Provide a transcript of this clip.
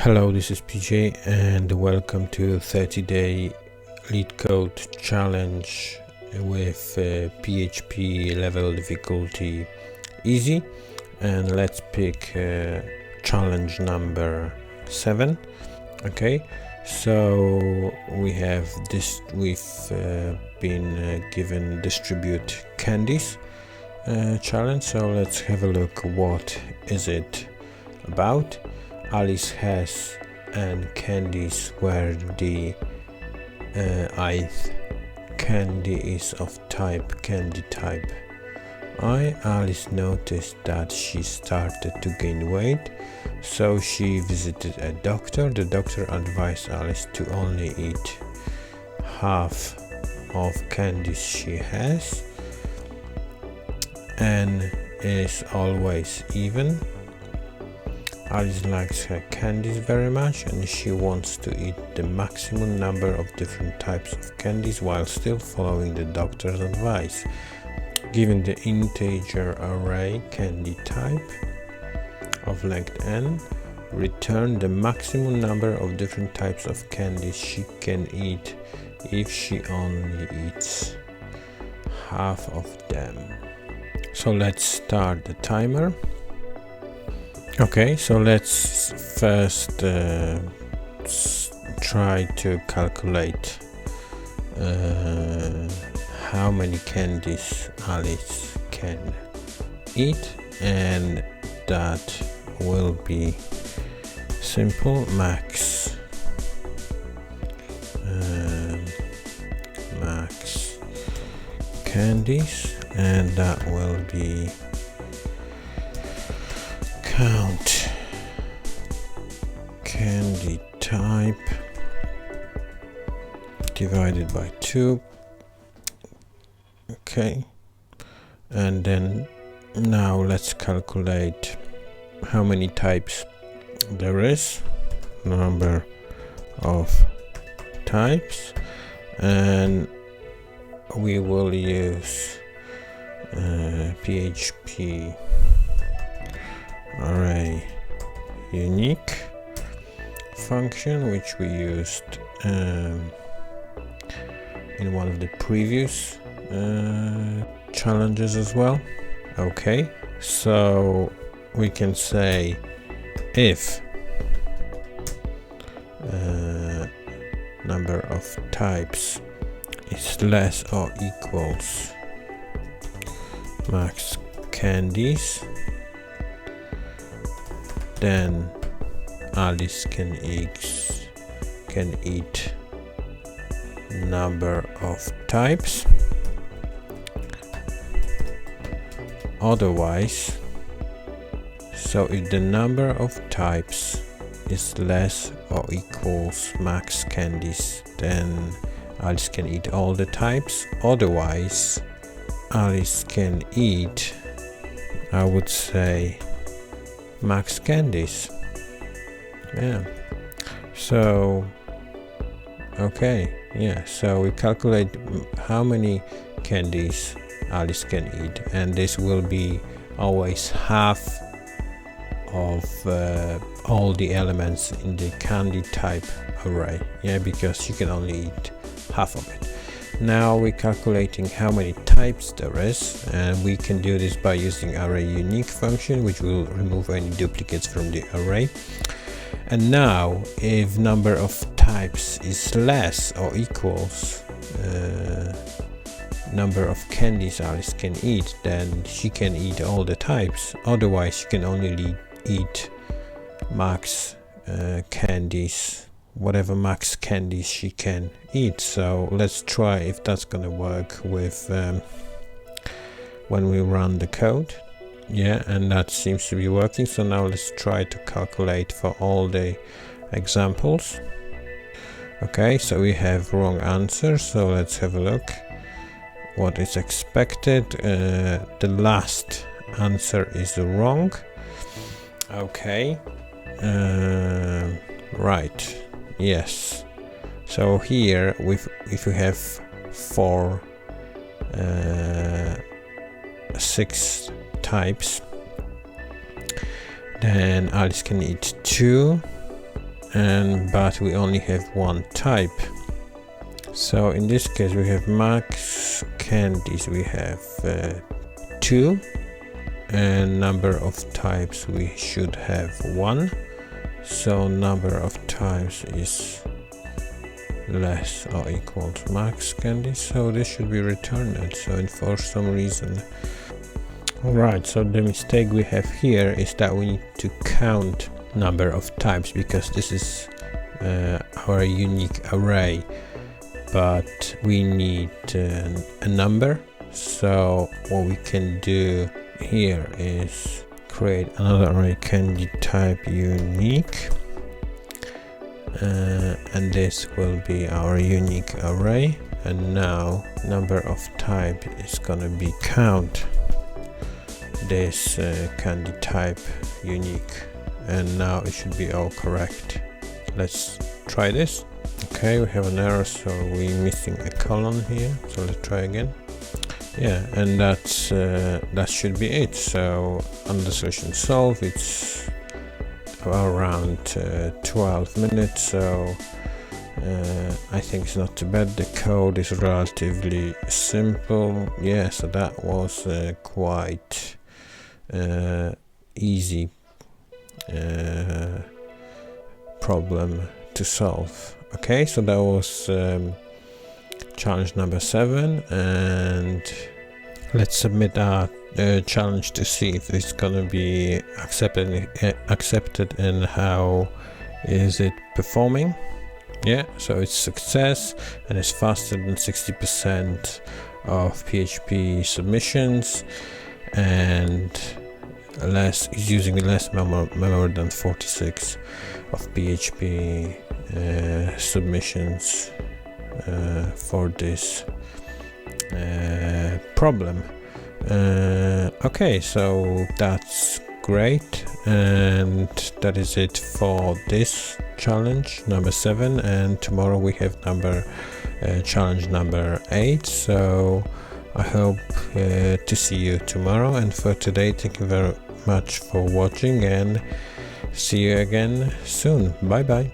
Hello, this is PJ and welcome to 30-day LeetCode challenge with PHP level difficulty easy, and let's pick challenge number 7. Okay, so we've been given distribute candies challenge, so let's have a look. What is it about? Alice has and candies where the ith candy is of type candyType. Alice noticed that she started to gain weight, so she visited a doctor. The doctor advised Alice to only eat half of candies she has. N is always even. Alice likes her candies very much and she wants to eat the maximum number of different types of candies while still following the doctor's advice. Given the integer array candyType of length n, return the maximum number of different types of candies she can eat if she only eats half of them. So let's start the timer. Okay, so let's first try to calculate how many candies Alice can eat, and that will be simple. Max candies, and that will be count candyType divided by 2. Okay, and then now let's calculate how many types there is, number of types, and we will use PHP array unique function, which we used in one of the previous challenges as well. Okay, so we can say if number of types is less or equals max candies, then Alice can eat number of types. Otherwise, so if the number of types is less or equals max candies, then Alice can eat all the types. Otherwise, Alice can eat, I would say, max candies. Yeah, so okay, yeah, so we calculate how many candies Alice can eat, and this will be always half of all the elements in the candyType array. Yeah, because you can only eat half of it. Now we're calculating how many types there is, and we can do this by using array unique function, which will remove any duplicates from the array. And now if number of types is less or equals number of candies Alice can eat, then she can eat all the types. Otherwise, she can only eat max candies, whatever max candies she can eat. So let's try if that's gonna work with when we run the code. Yeah, and that seems to be working. So now let's try to calculate for all the examples. Okay, so we have wrong answer, so let's have a look what is expected. The last answer is wrong. Okay, right, yes, so here if we have 6 types, then Alice can eat 2 but we only have one type. So in this case we have max candies, we have 2, and number of types we should have 1. So number of types is less or equal to max candies, so this should be returned. So and for some reason, alright, so the mistake we have here is that we need to count number of types, because this is our unique array, but we need a number. So what we can do here is create another array, candyType unique, and this will be our unique array. And now number of type is gonna be count this candyType unique, and now it should be all correct. Let's try this. Okay, we have an error, so we're missing a colon here, so let's try again. Yeah, and that's that should be it. So under solution solve, it's around 12 minutes, so I think it's not too bad. The code is relatively simple. Yeah, so that was quite easy problem to solve. Okay, so that was challenge number 7, and let's submit our challenge to see if it's gonna be accepted and how is it performing. Yeah, so it's success, and it's faster than 60% of PHP submissions, and is using less memory than 46 of PHP submissions for this problem. Okay, so that's great, and that is it for this challenge number 7, and tomorrow we have challenge number 8. So I hope to see you tomorrow, and for today, thank you very much for watching, and see you again soon. Bye bye.